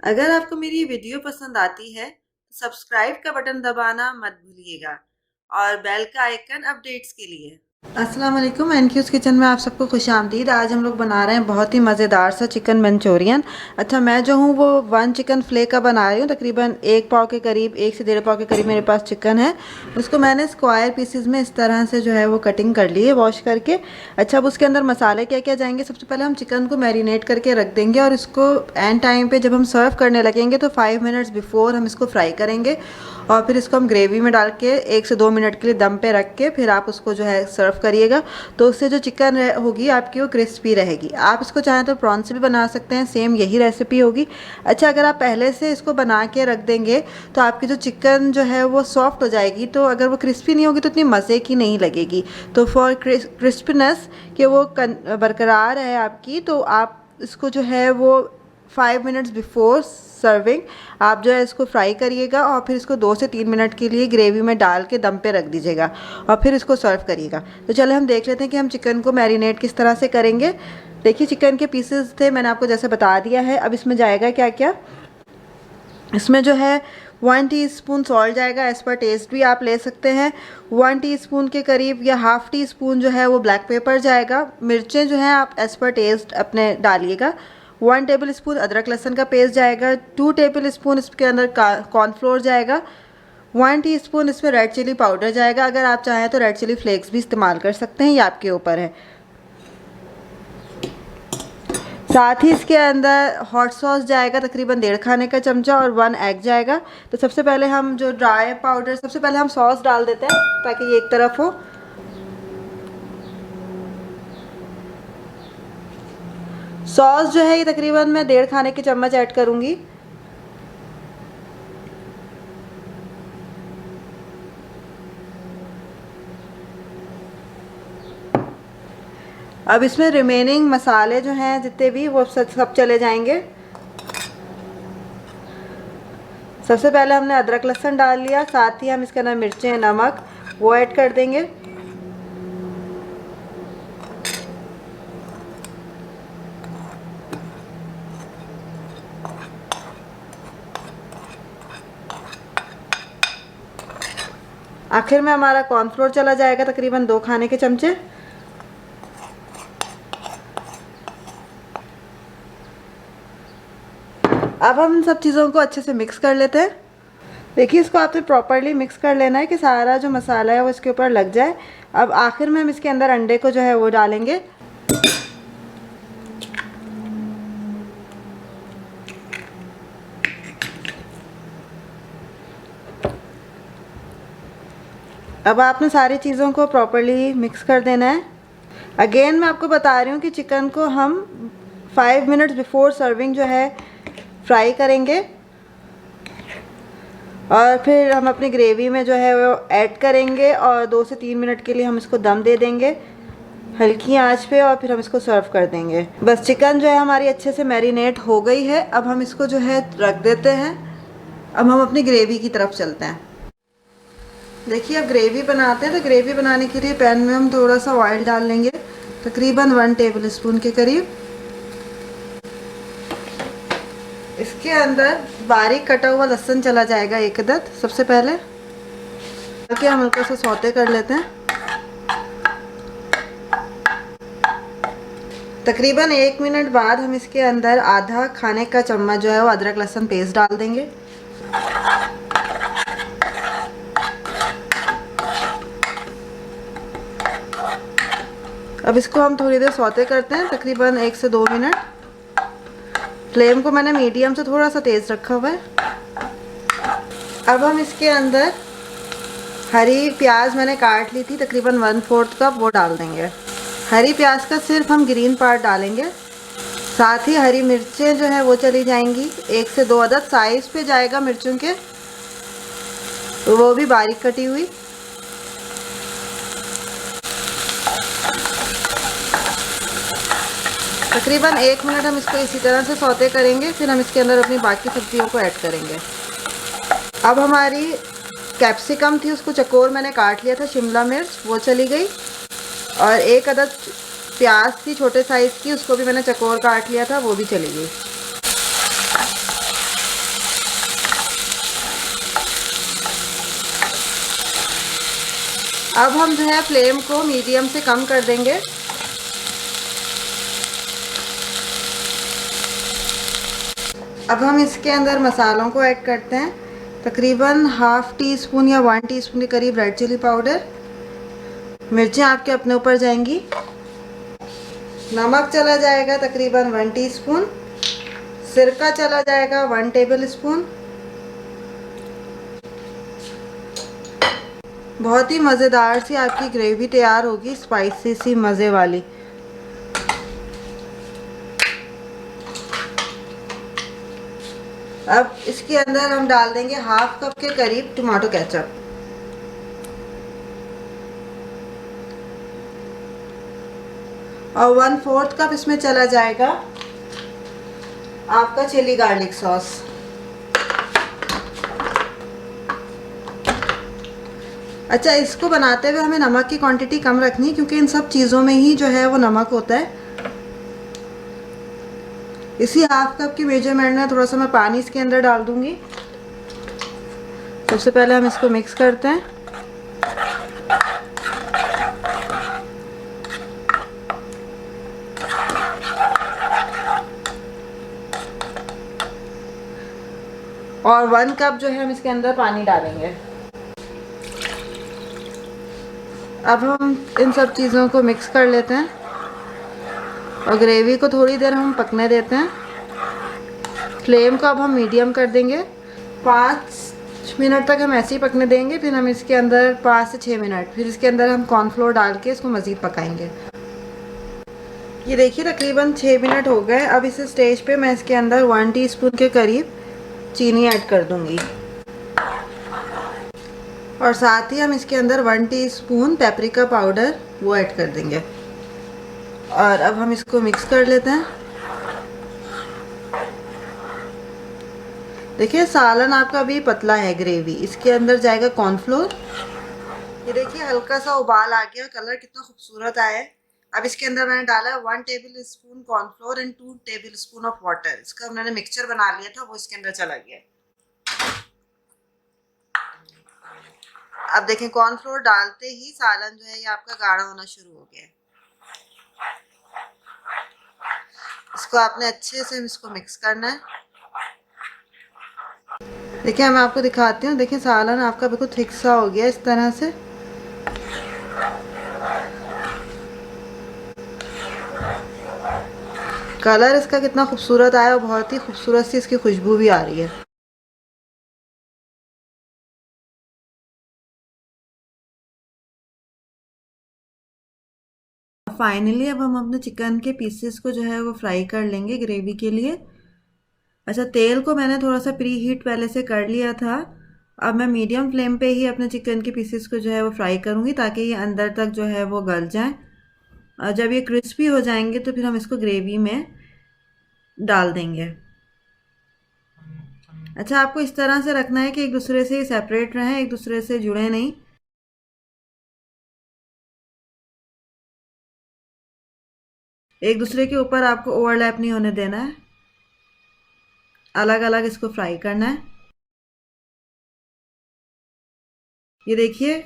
अगर आपको मेरी वीडियो पसंद आती है तो सब्सक्राइब का बटन दबाना मत भूलिएगा और बेल का आइकन अपडेट्स के लिए। अस्सलाम वालेकुम, एनक्यूज़ किचन में आप सबको खुशामदीद। आज हम लोग बना रहे हैं बहुत ही मज़ेदार सा चिकन मंचूरियन। अच्छा, मैं जो हूँ वो 1 चिकन फ्लेक का बना रही हूँ। तकरीबन 1 पाव के करीब, 1 से 1.5 पाव के करीब मेरे पास चिकन है। उसको मैंने स्क्वायर पीसेस में इस तरह से जो है वो कटिंग कर ली है वॉश करके। अच्छा, अब उसके अंदर मसाले क्या क्या जाएंगे। सबसे पहले हम चिकन को मैरिनेट करके रख देंगे और इसको एंड टाइम पे जब हम सर्व करने लगेंगे तो 5 मिनट्स बिफोर हम इसको फ्राई करेंगे और फिर इसको हम ग्रेवी में डाल के 1 से 2 मिनट के लिए दम पे रख के फिर आप उसको जो है सर्व करिएगा। तो उससे जो चिकन होगी आपकी वो क्रिस्पी रहेगी। आप इसको चाहें तो प्रॉन से भी बना सकते हैं, सेम यही रेसिपी होगी। अच्छा, अगर आप पहले से इसको बना के रख देंगे तो आपकी जो चिकन जो है वो सॉफ्ट हो जाएगी। तो अगर वो क्रिस्पी नहीं होगी तो इतनी मज़े की नहीं लगेगी। तो फॉर क्रिस्पीनेस कि वो बरकरार है आपकी, तो आप इसको जो है वो 5 मिनट्स बिफोर सर्विंग आप जो है इसको फ्राई करिएगा और फिर इसको 2 से 3 मिनट के लिए ग्रेवी में डाल के दम पे रख दीजिएगा और फिर इसको सर्व करिएगा। तो चले हम देख लेते हैं कि हम चिकन को मैरिनेट किस तरह से करेंगे। देखिए, चिकन के पीसेस थे, मैंने आपको जैसे बता दिया है। अब इसमें जाएगा क्या क्या। इसमें जो है 1 टीस्पून सॉल्ट जाएगा, एज़ पर टेस्ट भी आप ले सकते हैं। 1 टीस्पून के करीब या हाफ़ टी स्पून जो है वो ब्लैक पेपर जाएगा। मिर्चें जो हैं आप एज़ पर टेस्ट अपने डालिएगा। 1 टेबल स्पून अदरक लहसुन का पेस्ट जाएगा। 2 टेबल स्पून इसके अंदर कॉर्नफ्लोर जाएगा। 1 टीस्पून इसमें रेड चिली पाउडर जाएगा। अगर आप चाहें तो रेड चिली फ्लेक्स भी इस्तेमाल कर सकते हैं, ये आपके ऊपर है। साथ ही इसके अंदर हॉट सॉस जाएगा, तकरीबन 1.5 खाने का चमचा, और 1 एग जाएगा। तो सबसे पहले हम जो ड्राई पाउडर, सबसे पहले हम सॉस डाल देते हैं ताकि ये एक तरफ हो। सॉस जो है ये तकरीबन मैं 1.5 खाने के चम्मच ऐड करूँगी। अब इसमें रिमेनिंग मसाले जो हैं जितने भी वो सब चले जाएंगे। सबसे पहले हमने अदरक लहसुन डाल लिया, साथ ही हम इसके अंदर मिर्चें, नमक वो ऐड कर देंगे। आखिर में हमारा कॉर्नफ्लोर चला जाएगा, तकरीबन 2 खाने के चमचे। अब हम सब चीज़ों को अच्छे से मिक्स कर लेते हैं। देखिए, इसको आपने प्रॉपरली मिक्स कर लेना है कि सारा जो मसाला है वो इसके ऊपर लग जाए। अब आखिर में हम इसके अंदर अंडे को जो है वो डालेंगे। अब आपने सारी चीज़ों को प्रॉपरली मिक्स कर देना है। अगेन मैं आपको बता रही हूँ कि चिकन को हम 5 मिनट्स बिफोर सर्विंग जो है फ्राई करेंगे और फिर हम अपनी ग्रेवी में जो है वो ऐड करेंगे और 2 से 3 मिनट के लिए हम इसको दम दे देंगे हल्की आंच पे और फिर हम इसको सर्व कर देंगे। बस चिकन जो है हमारी अच्छे से मैरिनेट हो गई है। अब हम इसको जो है रख देते हैं। अब हम अपनी ग्रेवी की तरफ चलते हैं। देखिए, अब ग्रेवी बनाते हैं। तो ग्रेवी बनाने के लिए पैन में हम थोड़ा सा ऑयल डाल लेंगे, तकरीबन 1 टेबल स्पून के करीब। इसके अंदर बारीक कटा हुआ लहसुन चला जाएगा, 1 अदद सबसे पहले, ताकि हम हल्का सा सौते कर लेते हैं। तकरीबन 1 मिनट बाद हम इसके अंदर आधा खाने का चम्मच जो है वो अदरक लहसुन पेस्ट डाल देंगे। अब इसको हम थोड़ी देर सौते करते हैं, तकरीबन 1 से 2 मिनट। फ्लेम को मैंने मीडियम से थोड़ा सा तेज़ रखा हुआ है। अब हम इसके अंदर हरी प्याज मैंने काट ली थी, तकरीबन 1/4 कप, वो डाल देंगे। हरी प्याज का सिर्फ हम ग्रीन पार्ट डालेंगे। साथ ही हरी मिर्चें जो है वो चली जाएंगी, 1 से 2 अदद साइज़ पे जाएगा मिर्चों के, तो वो भी बारीक कटी हुई। तकरीबन 1 मिनट हम इसको इसी तरह से सौते करेंगे, फिर हम इसके अंदर अपनी बाकी सब्जियों को ऐड करेंगे। अब हमारी कैप्सिकम थी, उसको चकोर मैंने काट लिया था, शिमला मिर्च वो चली गई, और 1 अदद प्याज थी छोटे साइज़ की, उसको भी मैंने चकोर काट लिया था, वो भी चली गई। अब हम जो है फ्लेम को मीडियम से कम कर देंगे। अब हम इसके अंदर मसालों को ऐड करते हैं। तकरीबन हाफ़ टी स्पून या 1 टीस्पून के करीब रेड चिली पाउडर। मिर्चें आपके अपने ऊपर जाएंगी। नमक चला जाएगा तकरीबन 1 टीस्पून। सिरका चला जाएगा 1 टेबल स्पून। बहुत ही मज़ेदार सी आपकी ग्रेवी तैयार होगी, स्पाइसी सी मज़े वाली। अब इसके अंदर हम डाल देंगे हाफ कप के करीब टमाटो केचप। और 1/4 कप इसमें चला जाएगा आपका चिली गार्लिक सॉस। अच्छा, इसको बनाते हुए हमें नमक की क्वांटिटी कम रखनी है क्योंकि इन सब चीज़ों में ही जो है वो नमक होता है। इसी हाफ कप की मेजरमेंट में थोड़ा सा मैं पानी इसके अंदर डाल दूंगी। सबसे पहले हम इसको मिक्स करते हैं। और 1 कप जो है हम इसके अंदर पानी डालेंगे। अब हम इन सब चीज़ों को मिक्स कर लेते हैं और ग्रेवी को थोड़ी देर हम पकने देते हैं। फ्लेम को अब हम मीडियम कर देंगे। 5 मिनट तक हम ऐसे ही पकने देंगे। फिर हम इसके अंदर 5 से 6 मिनट फिर इसके अंदर हम कॉर्नफ्लोर डाल के इसको मज़ीद पकाएंगे। ये देखिए तकरीबन 6 मिनट हो गए। अब इस स्टेज पे मैं इसके अंदर 1 टीस्पून के करीब चीनी ऐड कर दूंगी और साथ ही हम इसके अंदर 1 टीस्पून पेपरिका पाउडर वो ऐड कर देंगे। और अब हम इसको मिक्स कर लेते हैं। देखिए सालन आपका अभी पतला है ग्रेवी। इसके अंदर जाएगा कॉर्नफ्लोर। ये देखिए हल्का सा उबाल आ गया, कलर कितना खूबसूरत आया है। अब इसके अंदर मैंने डाला 1 table spoon cornflour and 2 table spoon of water. इसका मैंने मिक्सचर बना लिया था, वो इसके अंदर चला गया। अब देखें कॉर्नफ्लोर डालते ही सालन जो है ये आपका गाढ़ा होना शुरू हो गया है। इसको आपने अच्छे से इसको मिक्स करना है। देखिए मैं आपको दिखाती हूँ। देखिए सालन आपका बिल्कुल थिक सा हो गया इस तरह से। कलर इसका कितना खूबसूरत आया और बहुत ही खूबसूरत सी इसकी खुशबू भी आ रही है। फाइनली अब हम अपने चिकन के पीसेस को जो है वो फ्राई कर लेंगे ग्रेवी के लिए। अच्छा, तेल को मैंने थोड़ा सा प्री हीट पहले से कर लिया था। अब मैं मीडियम फ्लेम पे ही अपने चिकन के पीसेस को जो है वो फ्राई करूँगी ताकि ये अंदर तक जो है वो गल जाए। और जब ये क्रिस्पी हो जाएंगे तो फिर हम इसको ग्रेवी में डाल देंगे। अच्छा, आपको इस तरह से रखना है कि एक दूसरे से सेपरेट रहें, एक दूसरे से जुड़े नहीं। एक दूसरे के ऊपर आपको ओवरलैप नहीं होने देना है। अलग अलग इसको फ्राई करना है। ये देखिए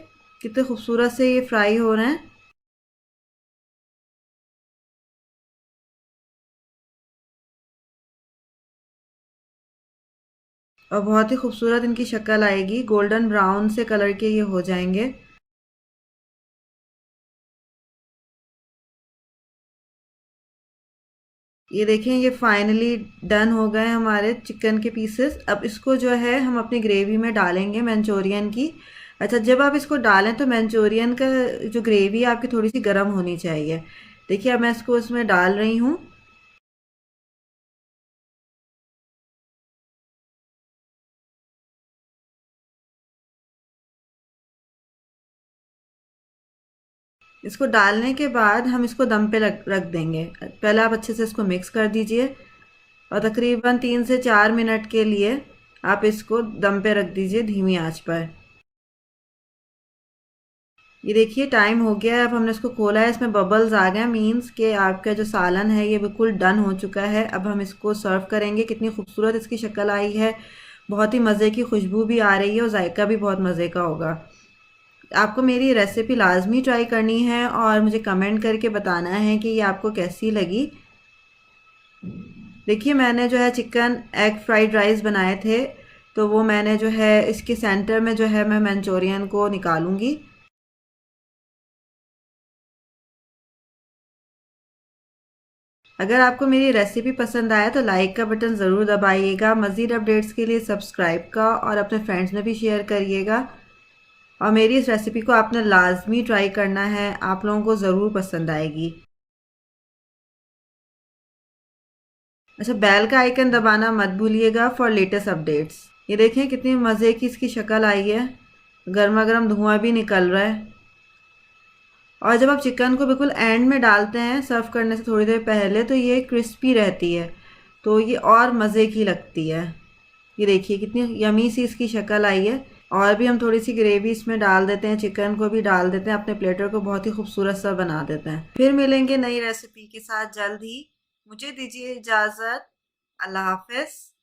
कितने खूबसूरत से ये फ्राई हो रहे हैं। और बहुत ही खूबसूरत इनकी शक्ल आएगी। गोल्डन ब्राउन से कलर के ये हो जाएंगे। ये देखें ये फाइनली डन हो गए हमारे चिकन के पीसेस। अब इसको जो है हम अपनी ग्रेवी में डालेंगे मंचूरियन की। अच्छा, जब आप इसको डालें तो मंचूरियन का जो ग्रेवी है आपकी थोड़ी सी गर्म होनी चाहिए। देखिए अब मैं इसको इसमें डाल रही हूँ। इसको डालने के बाद हम इसको दम पे रख देंगे। पहले आप अच्छे से इसको मिक्स कर दीजिए और तकरीबन 3 से 4 मिनट के लिए आप इसको दम पे रख दीजिए धीमी आंच पर। ये देखिए टाइम हो गया है। अब हमने इसको खोला है, इसमें बबल्स आ गए, मीन्स कि आपका जो सालन है ये बिल्कुल डन हो चुका है। अब हम इसको सर्व करेंगे। कितनी खूबसूरत इसकी शक्ल आई है, बहुत ही मज़े की खुशबू भी आ रही है और जायका भी बहुत मज़े का होगा। आपको मेरी रेसिपी लाजमी ट्राई करनी है और मुझे कमेंट करके बताना है कि ये आपको कैसी लगी। देखिए मैंने जो है चिकन एग फ्राइड राइस बनाए थे, तो वो मैंने जो है इसके सेंटर में जो है मैं मंचूरियन को निकालूंगी। अगर आपको मेरी रेसिपी पसंद आए तो लाइक का बटन ज़रूर दबाइएगा। मज़ीद अपडेट्स के लिए सब्सक्राइब का और अपने फ्रेंड्स में भी शेयर करिएगा। और मेरी इस रेसिपी को आपने लाजमी ट्राई करना है, आप लोगों को ज़रूर पसंद आएगी। अच्छा, बेल का आइकन दबाना मत भूलिएगा फॉर लेटेस्ट अपडेट्स। ये देखें कितनी मज़े की इसकी शक्ल आई है, गर्मा गर्म धुआं भी निकल रहा है। और जब आप चिकन को बिल्कुल एंड में डालते हैं सर्व करने से थोड़ी देर पहले, तो ये क्रिस्पी रहती है, तो ये और मज़े की लगती है। ये देखिए कितनी यमी सी इसकी शक्ल आई है। और भी हम थोड़ी सी ग्रेवी इसमें डाल देते हैं, चिकन को भी डाल देते हैं, अपने प्लेटर को बहुत ही खूबसूरत सा बना देते हैं। फिर मिलेंगे नई रेसिपी के साथ जल्द ही। मुझे दीजिए इजाज़त। अल्लाह हाफ़िज़।